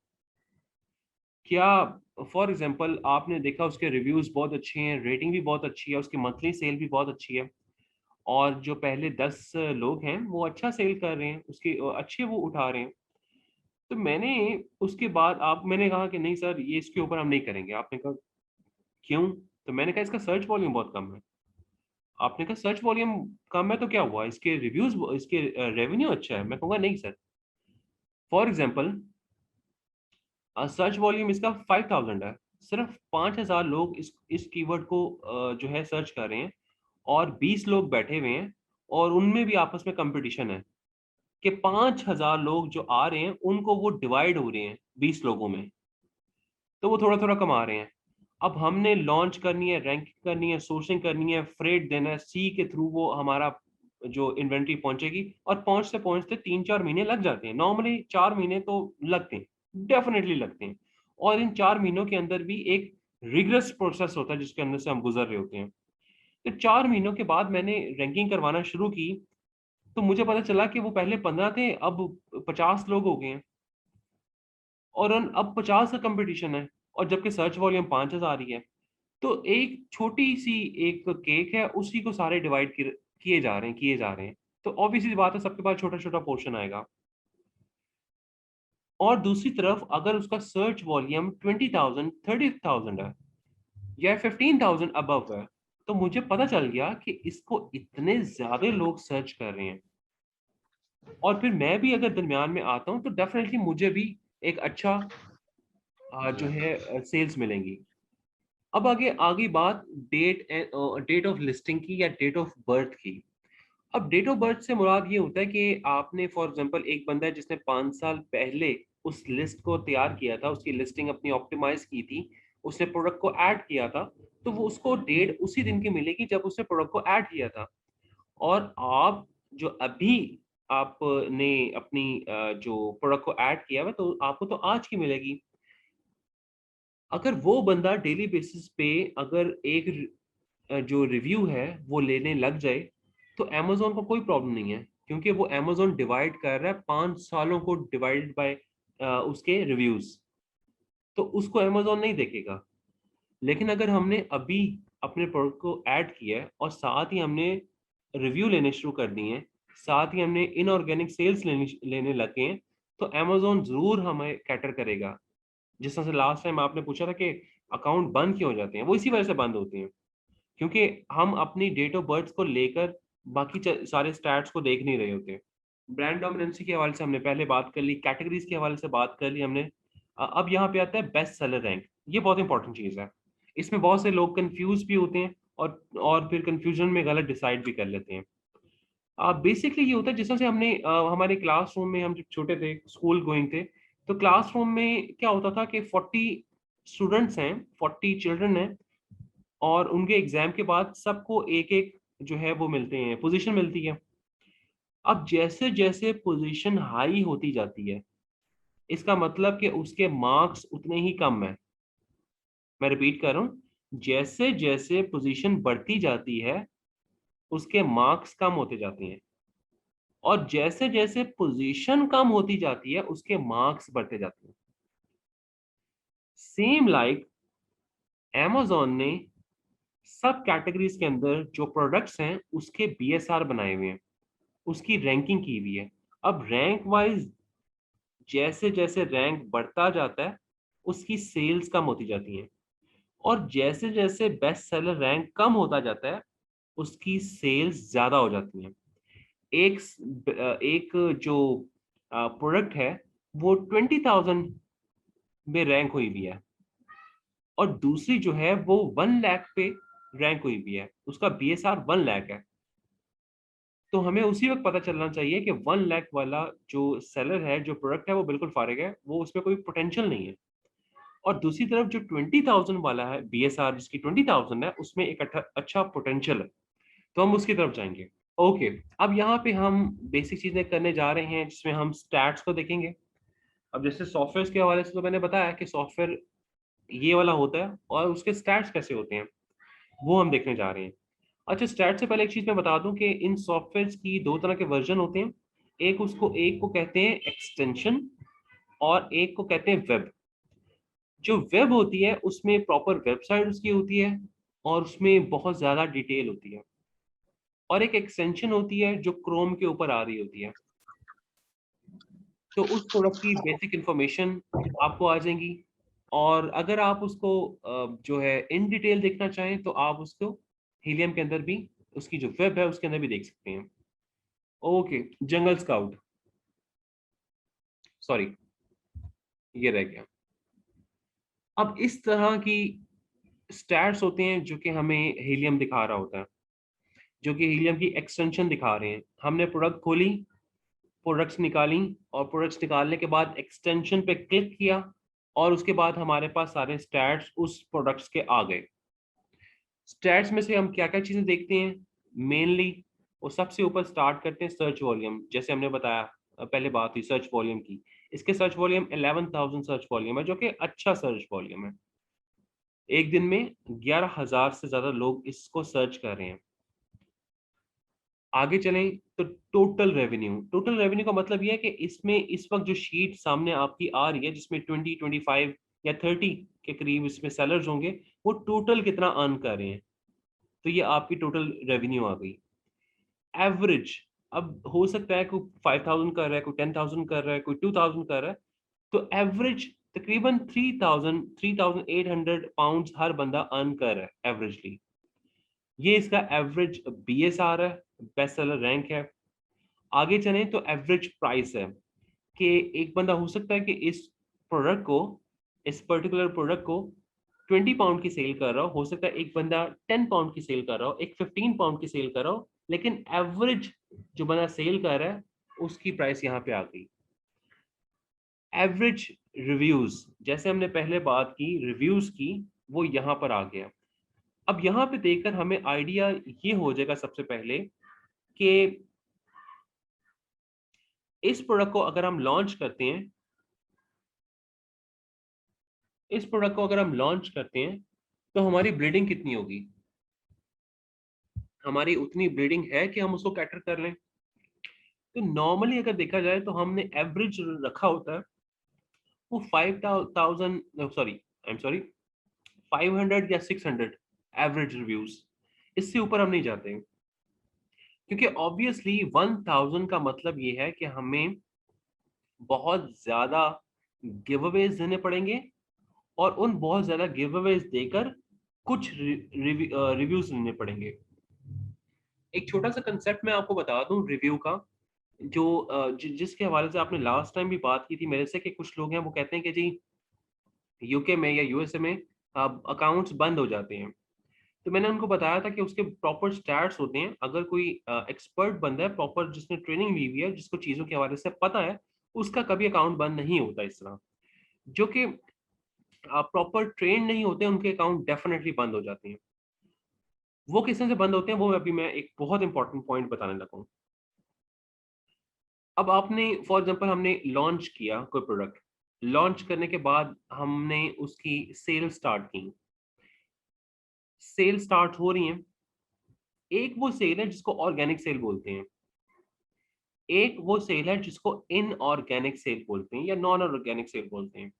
क्या फॉर एग्जांपल आपने देखा उसके रिव्यूज बहुत अच्छे हैं, रेटिंग भी बहुत अच्छी है, उसकी मंथली सेल भी बहुत अच्छी है, और जो पहले 10 लोग हैं वो अच्छा सेल कर रहे हैं, उसके अच्छे वो उठा रहे हैं। तो मैंने उसके बाद आप मैंने कहा कि नहीं सर ये इसके ऊपर हम नहीं करेंगे। आपने कहा क्यों? तो मैंने कहा इसका सर्च वॉल्यूम बहुत कम है। आपने कहा सर्च वॉल्यूम कम है तो क्या हुआ, इसके रिव्यूज, इसके रेवेन्यू अच्छा है। मैं कहूँगा नहीं sir. For example search volume इसका 5000 है, सिर्फ 5000 लोग इस कीवर्ड को जो है सर्च कर रहे हैं, और 20 लोग बैठे हुए हैं, और उनमें भी आपस में कंपटीशन है कि 5000 लोग जो आ रहे हैं उनको वो डिवाइड हो रहे हैं 20 लोगों में, तो वो थोड़ा थोड़ा कमा रहे हैं। अब हमने लॉन्च करनी है, रैंकिंग करनी है, सोर्सिंग करनी है, फ्रेट देना है, सी के थ्रू वो हमारा जो इन्वेंट्री पहुंचेगी, और पहुंचते पहुंचते 3 4 महीने लग जाते हैं। नॉर्मली 4 महीने तो लगते हैं, डेफिनेटली लगते हैं। और इन 4 महीनों के अंदर भी एक रिगरस प्रोसेस होता है जिसके अंदर से हम गुजर रहे होते हैं। तो 4 महीनों के बाद मैंने रैंकिंग करवाना शुरू की, तो मुझे पता चला कि वो पहले 15 थे, अब 50 लोग हो गए हैं, और अब 50 का कंपटीशन है, और जबकि सर्च वॉल्यूम 5000 ही है। तो एक छोटी सी एक केक है, उसी को सारे डिवाइड किए जा रहे हैं, किए जा रहे हैं। तो ऑब्वियसली बात है सबके पास छोटा छोटा पोर्शन आएगा। और दूसरी तरफ अगर उसका सर्च वॉल्यूम 20,000 30,000 है या 15,000 अबव है, तो मुझे पता चल गया कि इसको इतने ज्यादा लोग सर्च कर रहे हैं, और फिर मैं भी अगर दरमियान में आता हूँ तो डेफिनेटली मुझे भी एक अच्छा जो है सेल्स मिलेंगी। अब आगे आगे बात डेट डेट ऑफ लिस्टिंग की या डेट ऑफ बर्थ की। अब डेट ऑफ बर्थ से मुराद ये होता है कि आपने फॉर एग्जांपल एक बंदा है जिसने 5 साल पहले उस लिस्ट को तैयार किया था, उसकी लिस्टिंग अपनी ऑप्टिमाइज की थी, उसने प्रोडक्ट को ऐड किया था, तो वो उसको डेट उसी दिन की मिलेगी जब उसने प्रोडक्ट को ऐड किया था। और आप जो अभी आपने अपनी जो प्रोडक्ट को ऐड किया हुआ तो आपको तो आज की मिलेगी। अगर वो बंदा डेली बेसिस पे अगर जो रिव्यू है वो लेने लग जाए, तो अमेजोन को कोई प्रॉब्लम नहीं है, क्योंकि वो Amazon डिवाइड कर रहा है 5 सालों को डिवाइड बाय उसके रिव्यूज, तो उसको Amazon नहीं देखेगा। लेकिन अगर हमने अभी अपने प्रोडक्ट को ऐड किया है और साथ ही हमने रिव्यू लेने शुरू कर दिए हैं, साथ ही हमने इनऑर्गेनिक सेल्स लेने लगे हैं, तो Amazon जरूर हमें कैटर करेगा। जिस तरह से लास्ट टाइम आपने पूछा था कि अकाउंट बंद क्यों हो जाते हैं, वो इसी वजह से बंद होते हैं, क्योंकि हम अपनी डेट ऑफ बर्थ को लेकर बाकी सारे स्टैट्स को देख नहीं रहे होते। ब्रांड डोमिनेंसी के हवाले से हमने पहले बात कर ली, कैटेगरीज के हवाले से बात कर ली हमने। अब यहाँ पे आता है बेस्ट सेलर रैंक। ये बहुत इंपॉर्टेंट चीज़ है। इसमें बहुत से लोग कंफ्यूज भी होते हैं और फिर कंफ्यूजन में गलत डिसाइड भी कर लेते हैं। बेसिकली ये होता है जिस तरह से हमने हमारे क्लासरूम में, हम जब छोटे थे, स्कूल गोइंग थे, तो क्लासरूम में क्या होता था कि 40 स्टूडेंट्स हैं, 40 चिल्ड्रन हैं, और उनके एग्जाम के बाद सबको एक एक जो है वो मिलते हैं, पोजीशन मिलती है। अब जैसे जैसे पोजीशन हाई होती जाती है, इसका मतलब कि उसके मार्क्स उतने ही कम है। मैं रिपीट कर रहा हूँ, जैसे जैसे पोजीशन बढ़ती जाती है उसके मार्क्स कम होते जाते हैं, और जैसे जैसे पोजीशन कम होती जाती है उसके मार्क्स बढ़ते जाते हैं। सेम लाइक Amazon ने सब कैटेगरीज के अंदर जो प्रोडक्ट्स हैं उसके BSR बनाए हुए हैं, उसकी रैंकिंग की हुई है। अब रैंक वाइज जैसे जैसे रैंक बढ़ता जाता है उसकी सेल्स कम होती जाती हैं, और जैसे जैसे बेस्ट सेलर रैंक कम होता जाता है उसकी सेल्स ज्यादा हो जाती हैं। एक एक जो प्रोडक्ट है वो 20,000 में रैंक हुई भी है, और दूसरी जो है वो 1 लाख पे रैंक हुई भी है, उसका BSR 1 लाख है। तो हमें उसी वक्त पता चलना चाहिए कि 1 लाख वाला जो सेलर है, जो प्रोडक्ट है, वो बिल्कुल फारिग है, वो उसमें कोई पोटेंशियल नहीं है। और दूसरी तरफ जो 20,000 वाला है BSR, जिसकी 20,000 है, उसमें एक अच्छा पोटेंशियल है, तो हम उसकी तरफ जाएंगे। ओके, अब यहाँ पे हम बेसिक चीजें करने जा रहे हैं जिसमें हम स्टैट्स को देखेंगे। अब जैसे सॉफ्टवेयर के हवाले से तो मैंने बताया कि सॉफ्टवेयर ये वाला होता है और उसके स्टैट्स कैसे होते हैं वो हम देखने जा रहे हैं। अच्छा, स्टैट से पहले एक चीज मैं बता दूं कि इन सॉफ्टवेयर की दो तरह के वर्जन होते हैं। एक को कहते हैं एक्सटेंशन और एक को कहते हैं वेब। जो वेब होती है उसमें प्रॉपर वेबसाइट उसकी होती है और उसमें बहुत ज्यादा डिटेल होती है, और एक एक्सटेंशन होती है जो क्रोम के ऊपर आ रही होती है। तो उस प्रोडक्ट की बेसिक इंफॉर्मेशन आपको आ जाएंगी, और अगर आप उसको जो है इन डिटेल देखना चाहें तो आप उसको हीलियम के अंदर भी, उसकी जो वेब है उसके अंदर भी देख सकते हैं। ओके, जंगल स्काउट, सॉरी ये रह गया। अब इस तरह की स्टैट्स होते हैं जो कि हमें हीलियम दिखा रहा होता है, जो कि हीलियम की एक्सटेंशन दिखा रहे हैं। हमने प्रोडक्ट खोली, प्रोडक्ट्स निकाली, और प्रोडक्ट्स निकालने के बाद एक्सटेंशन पे क्लिक किया, और उसके बाद हमारे पास सारे स्टैट्स उस प्रोडक्ट्स के आ गए। स्टैट्स में से हम क्या क्या चीजें देखते हैं मेनली, वो सबसे ऊपर स्टार्ट करते हैं सर्च वॉल्यूम। जैसे हमने बताया, पहले बात हुई सर्च वॉल्यूम की, इसके सर्च वॉल्यूम 11,000 सर्च वॉल्यूम है, जो कि अच्छा सर्च वॉल्यूम है। एक दिन में 11,000 से ज्यादा लोग इसको सर्च कर रहे हैं। आगे चलें तो टोटल रेवेन्यू का मतलब यह है कि इसमें इस वक्त जो शीट सामने आपकी आ रही है जिसमें 20, 25 या 30 के करीब इसमें सेलर्स होंगे, वो टोटल कितना अर्न कर रहे हैं, तो ये आपकी टोटल रेवेन्यू आ गई। एवरेज, अब हो सकता है कोई 5,000 कर रहा है, कोई 10,000 कर रहा है, कोई 2,000 कर रहा है, तो एवरेज तकरीबन 3,800 पाउंड्स हर बंदा अर्न कर रहा है एवरेजली। ये इसका एवरेज BSR है, बेस्ट सेलर रैंक है। आगे चलें तो एवरेज प्राइस है कि एक बंदा हो सकता है कि प्रोडक्ट को इस पर्टिकुलर प्रोडक्ट को 20 पाउंड की सेल कर रहा हो सकता है एक बंदा 10 पाउंड की सेल कर रहा हो, एक 15 पाउंड की सेल कर रहा हो, लेकिन एवरेज जो बंदा सेल कर रहा है उसकी प्राइस यहाँ पे आ गई। एवरेज रिव्यूज, जैसे हमने पहले बात की रिव्यूज की, वो यहाँ पर आ गया। अब यहाँ पे देखकर हमें आइडिया ये हो जाएगा सबसे पहले कि इस प्रोडक्ट को अगर हम लॉन्च करते हैं, इस प्रोडक्ट को अगर हम लॉन्च करते हैं तो हमारी ब्लीडिंग कितनी होगी, हमारी उतनी ब्लीडिंग है कि हम उसको कैटर कर लें। तो नॉर्मली अगर देखा जाए तो हमने एवरेज रखा होता है वो 5000, सॉरी आई एम सॉरी 500 या 600 एवरेज रिव्यूज। इससे ऊपर हम नहीं जाते हैं, क्योंकि ऑब्वियसली 1000 का मतलब ये है कि हमें बहुत ज्यादा गिव अवेज देने पड़ेंगे, और उन बहुत ज्यादा गिव अवेज देकर कुछ रिव्यूज लेने पड़ेंगे। एक छोटा सा कंसेप्ट मैं आपको बता दूं रिव्यू का, जो जिसके हवाले से आपने लास्ट टाइम भी बात की थी मेरे से, कि कुछ लोग हैं वो कहते हैं कि जी यूके में या यूएसए में अकाउंट्स बंद हो जाते हैं। तो मैंने उनको बताया था कि उसके प्रॉपर स्टैट्स होते हैं। अगर कोई एक्सपर्ट बंदा है, प्रॉपर जिसने ट्रेनिंग ली हुई है, जिसको चीज़ों के हवाले से पता है, उसका कभी अकाउंट बंद नहीं होता इस तरह। जो कि प्रॉपर ट्रेन नहीं होते, उनके अकाउंट डेफिनेटली बंद हो जाते हैं। वो किस तरह से बंद होते हैं, वो अभी मैं एक बहुत इंपॉर्टेंट पॉइंट बताने लगा हूँ। अब आपने फॉर एग्जांपल हमने लॉन्च किया कोई प्रोडक्ट, लॉन्च करने के बाद हमने उसकी सेल स्टार्ट की, सेल स्टार्ट हो रही है। एक वो सेल है जिसको ऑर्गेनिक सेल बोलते हैं, एक वो सेल है जिसको इनऑर्गेनिक सेल बोलते हैं या नॉन ऑर्गेनिक सेल बोलते हैं।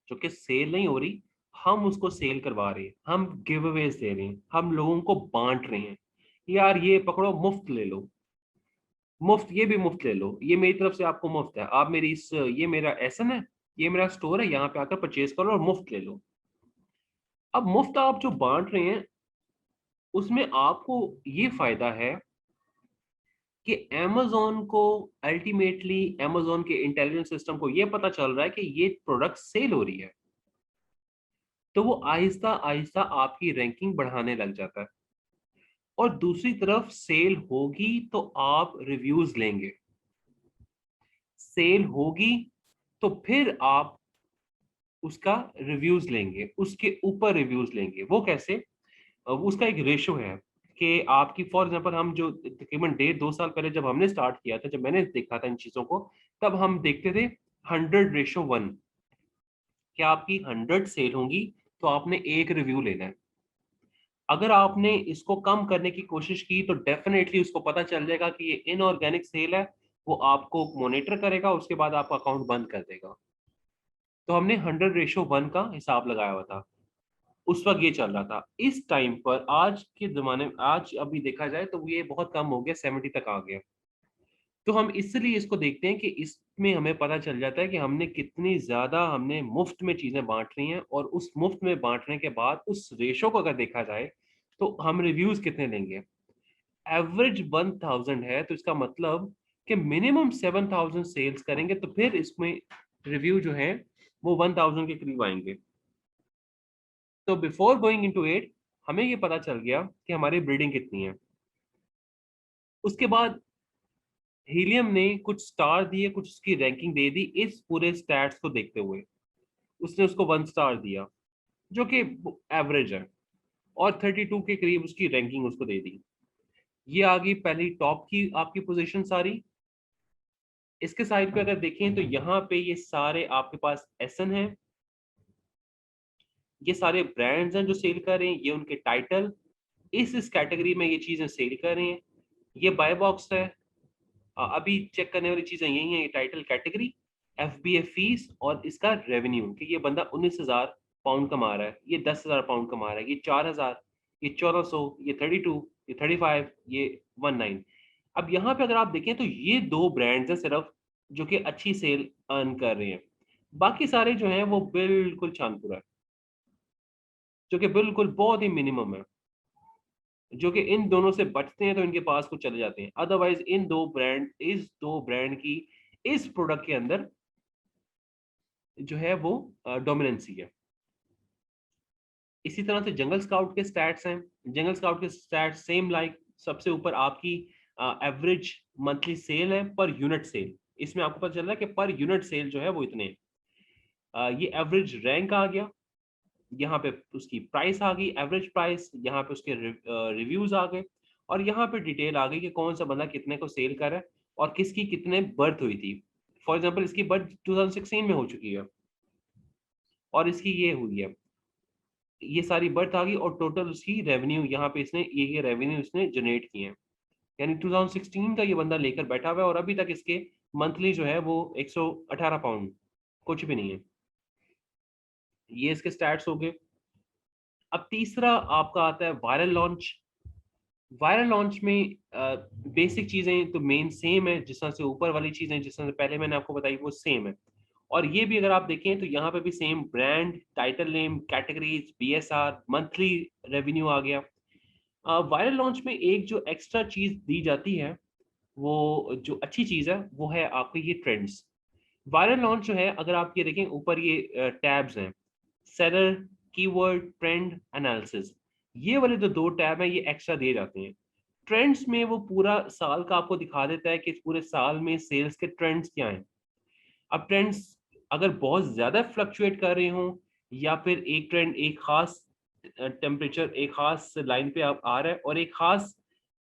जो कि सेल नहीं हो रही, हम उसको सेल करवा रहे हैं, हम गिव अवेज दे रहे हैं, हम लोगों को बांट रहे हैं। यार ये पकड़ो, मुफ्त ले लो, मुफ्त, ये भी मुफ्त ले लो, ये मेरी तरफ से आपको मुफ्त है, आप मेरी इस, ये मेरा एसन है, ये मेरा स्टोर है, यहाँ पे आकर परचेज करो और मुफ्त ले लो। अब मुफ्त आप जो बांट रहे हैं, उसमें आपको ये फायदा है कि amazon को अल्टीमेटली, amazon के इंटेलिजेंस सिस्टम को ये पता चल रहा है कि ये प्रोडक्ट सेल हो रही है, तो वो आहिस्ता आहिस्ता आपकी रैंकिंग बढ़ाने लग जाता है। और दूसरी तरफ सेल होगी तो आप रिव्यूज लेंगे, सेल होगी तो फिर आप उसका रिव्यूज लेंगे, उसके ऊपर रिव्यूज लेंगे। वो कैसे? उसका एक रेशो है कि आपकी, फॉर एग्जांपल हम जो तकरीबन 1.5-2 साल पहले जब हमने स्टार्ट किया था, जब मैंने देखा था इन चीजों को, तब हम देखते थे 100:1 कि आपकी 100 सेल होंगी तो आपने एक रिव्यू लेना है। अगर आपने इसको कम करने की कोशिश की तो डेफिनेटली उसको पता चल जाएगा कि ये इनऑर्गेनिक सेल है, वो आपको मॉनिटर करेगा, उसके बाद आपका अकाउंट बंद कर देगा। तो हमने 100:1 का हिसाब लगाया हुआ था, उस वक्त ये चल रहा था। इस टाइम पर आज के जमाने में, आज अभी देखा जाए तो ये बहुत कम हो गया, 70 तक आ गया। तो हम इसलिए इसको देखते हैं कि इसमें हमें पता चल जाता है कि हमने कितनी ज्यादा हमने मुफ्त में चीजें बांट रही हैं, और उस मुफ्त में बांटने के बाद उस रेशो को अगर देखा जाए तो हम रिव्यूज कितने लेंगे। एवरेज 1000 है, तो इसका मतलब कि मिनिमम 7000 सेल्स करेंगे तो फिर इसमें रिव्यू जो है वो 1000 के करीब आएंगे। तो बिफोर गोइंग इनटू इट, हमें ये पता चल गया कि हमारी ब्रीडिंग कितनी है। उसके बाद हीलियम ने कुछ स्टार दिए, कुछ उसकी रैंकिंग दे दी इस पूरे स्टैट्स को देखते हुए। उसने उसको 1 स्टार दिया, जो कि एवरेज है, और 32 के करीब उसकी रैंकिंग उसको दे दी। ये आ गई पहली टॉप की आपकी पोजीशन सारी। इसके साइड पे अगर देखें तो यहाँ पे ये सारे आपके पास एसन है, ये सारे ब्रांड्स हैं जो सेल कर रहे हैं, ये उनके टाइटल, इस कैटेगरी में ये चीजें सेल कर रहे हैं। ये बाय बॉक्स है। अभी चेक करने वाली चीजें यही हैं, ये टाइटल, कैटेगरी, FBA फीस और इसका रेवेन्यू, कि ये बंदा 19,000 पाउंड कमा रहा है, ये 10,000 पाउंड कमा रहा है, ये 4,000, ये 1400, ये 32, ये 35, ये 19। अब यहाँ पे अगर आप देखें तो ये दो ब्रांड्स हैं सिर्फ जो कि अच्छी सेल अर्न कर रहे हैं। बाकी सारे जो हैं वो बिल्कुल चांदपुरा है, जो कि बिल्कुल बहुत ही मिनिमम है, जो कि इन दोनों से बचते हैं तो इनके पास कुछ चले जाते हैं। अदरवाइज इन दो ब्रांड, इस दो ब्रांड की इस प्रोडक्ट के अंदर जो है वो डोमिनेंसी है। इसी तरह से जंगल स्काउट के स्टैट्स हैं। जंगल स्काउट के स्टैट्स सेम लाइक, सबसे ऊपर आपकी एवरेज मंथली सेल है पर यूनिट सेल। इसमें आपको पता चल रहा है कि पर यूनिट सेल जो है वो इतने हैं। ये एवरेज रैंक आ गया, यहाँ पे उसकी प्राइस आ गई, एवरेज प्राइस, यहाँ पे उसके रिव्यूज आ गए, और यहाँ पे डिटेल आ गई कि कौन सा बंदा कितने को सेल कर रहा है और किसकी कितने बर्थ हुई थी। फॉर एग्जांपल इसकी बर्थ 2016 में हो चुकी है और इसकी ये हुई है, ये सारी बर्थ आ गई, और टोटल उसकी रेवेन्यू यहाँ पे इसने ये रेवेन्यू इसने जनरेट किए हैं। यानी 2016 का ये बंदा लेकर बैठा हुआ है और अभी तक इसके मंथली जो है वो 118 पाउंड कुछ भी नहीं है। ये इसके स्टैट्स हो गए। अब तीसरा आपका आता है वायरल लॉन्च। वायरल लॉन्च में बेसिक चीजें तो मेन सेम है, जिस तरह से ऊपर वाली चीजें जिस तरह से पहले मैंने आपको बताई वो सेम है। और ये भी अगर आप देखें तो यहाँ पे भी same brand, title name, categories, BSR, monthly revenue आ गया। वायरल लॉन्च में एक जो एक्स्ट्रा चीज दी जाती है, वो जो अच्छी चीज है वो है आपके ये ट्रेंड्स। वायरल लॉन्च जो है, अगर आप ये देखें ऊपर ये टैब्स हैं, सेलर, कीवर्ड, ट्रेंड, एनालिसिस, ये वाले जो दो टैब हैं ये एक्स्ट्रा दिए जाते हैं। ट्रेंड्स में वो पूरा साल का आपको दिखा देता है कि इस पूरे साल में सेल्स के ट्रेंड्स क्या हैं। अब ट्रेंड्स अगर बहुत ज्यादा फ्लक्चुएट कर रहे हों, या फिर एक ट्रेंड एक खास टेम्परेचर एक खास लाइन पे आप आ रहा है और एक खास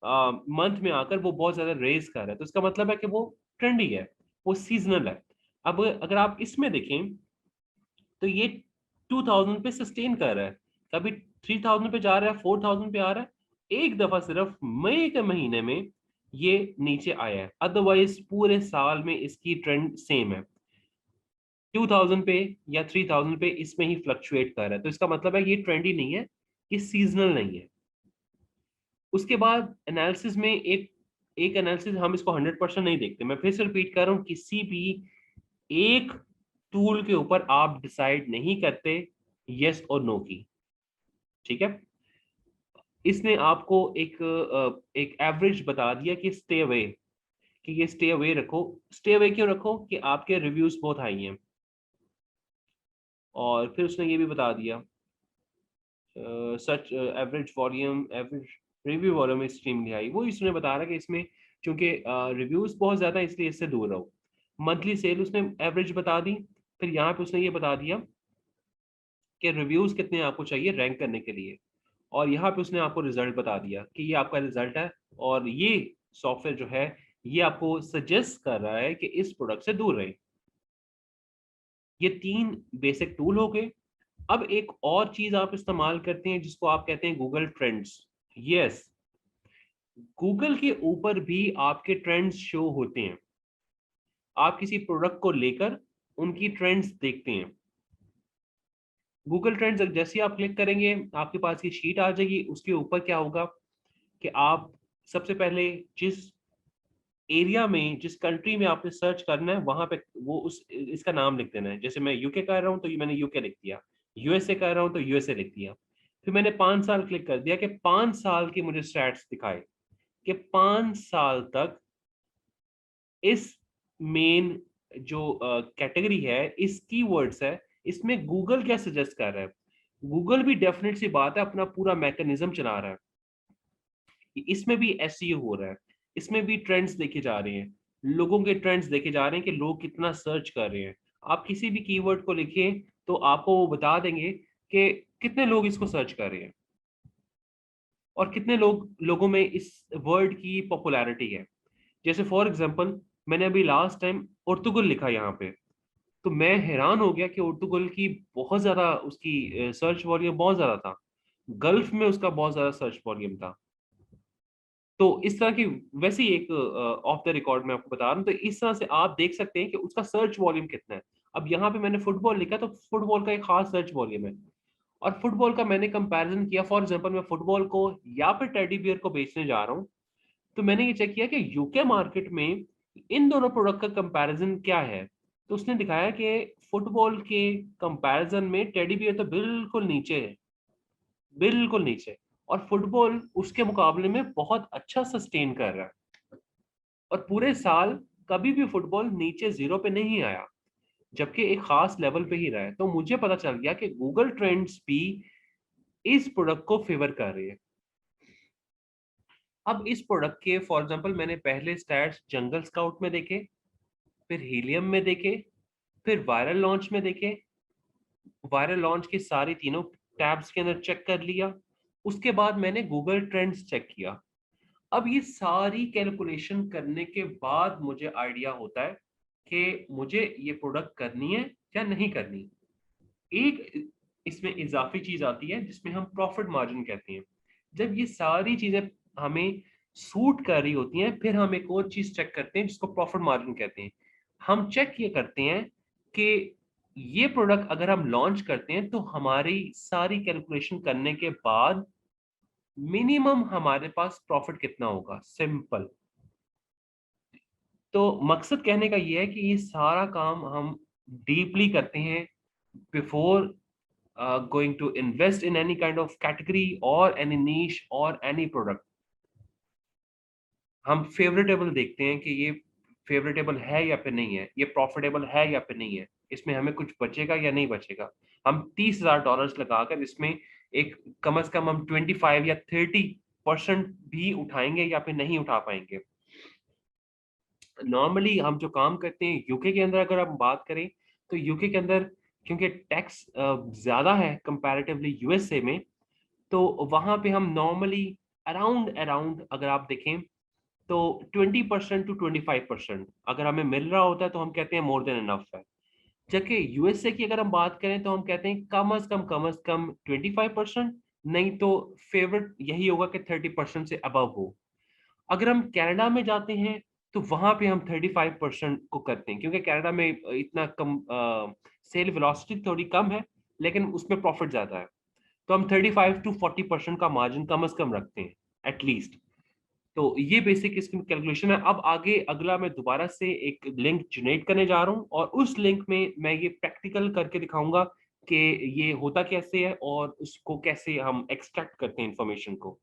मंथ में आकर वो बहुत ज्यादा रेज कर रहा है, तो इसका मतलब है कि वो ट्रेंडी है, वो सीजनल है। अब अगर आप इसमें देखें तो ये 2000 पे सस्टेन कर रहा है, कभी 3000 पे जा रहा है, 4000 पे आ रहा है, एक दफा सिर्फ मई के महीने में ये नीचे आया है, अदरवाइज पूरे साल में इसकी ट्रेंड सेम है। 2000 पे या 3000 पे इसमें ही फ्लक्चुएट कर रहा है, तो इसका मतलब है ये ट्रेंडी नहीं है, ये सीजनल नहीं है। उसके बाद एनालिसिस में एक एक एनालिसिस हम इसको 100% नहीं देखते, मैं फिर से रिपीट कर रहा हूँ, किसी भी एक टूल के ऊपर आप डिसाइड नहीं करते यस और नो की, ठीक है। इसने आपको एक एवरेज बता दिया कि स्टे अवे, कि ये स्टे अवे रखो। स्टे अवे क्यों रखो? कि आपके रिव्यूज बहुत हाई हैं। और फिर उसने ये भी बता दिया such average volume, average review volume extremely high, वो इसने बता रहा है कि इसमें चूंकि रिव्यूज बहुत ज्यादा है इसलिए इससे दूर रहो। मंथली सेल उसने एवरेज बता दी। फिर यहाँ पे उसने ये बता दिया कि रिव्यूज कितने आपको चाहिए रैंक करने के लिए, और यहाँ पे उसने आपको रिजल्ट बता दिया कि ये आपका रिजल्ट है, और ये सॉफ्टवेयर जो है ये आपको सजेस्ट कर रहा है कि इस प्रोडक्ट से दूर रहें। ये तीन बेसिक टूल हो गए। अब एक और चीज आप इस्तेमाल करते हैं जिसको आप कहते हैं गूगल ट्रेंड्स। यस, गूगल के ऊपर भी आपके ट्रेंड्स शो होते हैं। आप किसी प्रोडक्ट को लेकर उनकी ट्रेंड्स देखते हैं। गूगल ट्रेंड्स जैसे ही आप क्लिक करेंगे आपके पास की शीट आ जाएगी, उसके ऊपर क्या होगा कि आप सबसे पहले जिस एरिया में, जिस कंट्री में आपने सर्च करना है वहां पे वो उस इसका नाम लिख देना है। जैसे मैं यूके कर रहा हूँ तो ये मैंने यूके लिख दिया, यूएसए कर रहा हूँ तो यूएसए लिख दिया। फिर मैंने 5 साल क्लिक कर दिया कि 5 साल की मुझे स्टैट्स दिखाए कि 5 साल तक इस मेन जो कैटेगरी है, इस कीवर्ड्स है, इसमें गूगल क्या सजेस्ट कर रहा है। गूगल भी डेफिनेट सी बात है अपना पूरा मैकेनिज्म चला रहा है, इसमें भी एसईओ हो रहा है, इसमें भी ट्रेंड्स देखे जा रहे हैं, लोगों के ट्रेंड्स देखे जा रहे हैं कि लोग कितना सर्च कर रहे हैं। आप किसी भी कीवर्ड को लिखें तो आपको वो बता देंगे कि कितने लोग इसको सर्च कर रहे हैं और कितने लोगों में इस वर्ड की पॉपुलैरिटी है। जैसे फॉर एग्जांपल मैंने अभी लास्ट टाइम उर्तुगुल लिखा यहाँ पे, तो मैं हैरान हो गया कि उर्तुगुल की बहुत ज्यादा उसकी सर्च वॉल्यूम बहुत ज्यादा था, गल्फ में उसका बहुत ज्यादा सर्च वॉल्यूम था। तो इस तरह की, वैसे ही एक ऑफ द रिकॉर्ड मैं आपको बता रहा हूँ, तो इस तरह से आप देख सकते हैं कि उसका सर्च वॉल्यूम कितना है। अब यहाँ पे मैंने फुटबॉल लिखा तो फुटबॉल का एक खास सर्च वॉल्यूम है, और फुटबॉल का मैंने कंपैरिजन किया। फॉर एग्जांपल मैं फुटबॉल को या फिर टेडी बियर को बेचने जा रहा हूँ, तो मैंने ये चेक किया कि यूके मार्केट में इन दोनों प्रोडक्ट का कंपैरिजन क्या है। तो उसने दिखाया कि फुटबॉल के कंपैरिजन में टेडी बियर तो बिल्कुल नीचे है, बिल्कुल नीचे, और फुटबॉल उसके मुकाबले में बहुत अच्छा सस्टेन कर रहा है। और पूरे साल कभी भी फुटबॉल नीचे जीरो पे नहीं आया, जबकि एक खास लेवल पे ही रहा है। तो मुझे पता चल गया कि गूगल ट्रेंड्स भी इस प्रोडक्ट को फेवर कर रही है। अब इस प्रोडक्ट के फॉर एग्जांपल मैंने पहले स्टैट्स जंगल स्काउट में देखे, फिर हीलियम में देखे, फिर वायरल लॉन्च में देखे। वायरल लॉन्च की सारी तीनों टैब्स के अंदर चेक कर लिया। उसके बाद मैंने गूगल ट्रेंड्स चेक किया। अब ये सारी कैलकुलेशन करने के बाद मुझे आइडिया होता है कि मुझे ये प्रोडक्ट करनी है या नहीं करनी। एक इसमें इजाफी चीज आती है जिसमें हम प्रॉफिट मार्जिन कहते हैं। जब ये सारी चीजें हमें सूट कर रही होती हैं, फिर हम एक और चीज चेक करते हैं जिसको प्रॉफिट मार्जिन कहते हैं। हम चेक ये करते हैं कि ये प्रोडक्ट अगर हम लॉन्च करते हैं तो हमारी सारी कैलकुलेशन करने के बाद मिनिमम हमारे पास प्रॉफिट कितना होगा, सिंपल। तो मकसद कहने का ये है कि ये सारा काम हम डीपली करते हैं before going to invest in any kind of category or any niche or any product। हम फेवरेटेबल देखते हैं कि ये फेवरेटेबल है या फिर नहीं है, ये प्रॉफिटेबल है या फिर नहीं है, इसमें हमें कुछ बचेगा या नहीं बचेगा। हम $30,000 लगाकर इसमें एक कम से कम हम 25 या 30% भी उठाएंगे या फिर नहीं उठा पाएंगे। नॉर्मली हम जो काम करते हैं यूके के अंदर, अगर हम बात करें तो यूके के अंदर क्योंकि टैक्स ज्यादा है कंपैरेटिवली यूएसए में, तो वहां पे हम नॉर्मली अराउंड अराउंड अगर आप देखें तो 20% टू 25% अगर हमें मिल रहा होता है तो हम कहते हैं मोर देन इनफ है। जबकि यूएसए की अगर हम बात करें तो हम कहते हैं कम 25%, नहीं तो फेवरेट यही होगा कि 30% से अबव हो। अगर हम कनाडा में जाते हैं तो वहां पे हम 35% को करते हैं, क्योंकि कनाडा में इतना कम सेल वेलोसिटी थोड़ी कम है, लेकिन उसमें प्रॉफिट ज्यादा है। तो हम 35 टू 40% का मार्जिन कम से कम रखते हैं एटलीस्ट। तो ये बेसिक इसकी कैलकुलेशन है। अब आगे अगला मैं दोबारा से एक लिंक जनरेट करने जा रहा हूँ और उस लिंक में मैं ये प्रैक्टिकल करके दिखाऊंगा कि ये होता कैसे है और उसको कैसे हम एक्सट्रैक्ट करते हैं इंफॉर्मेशन को।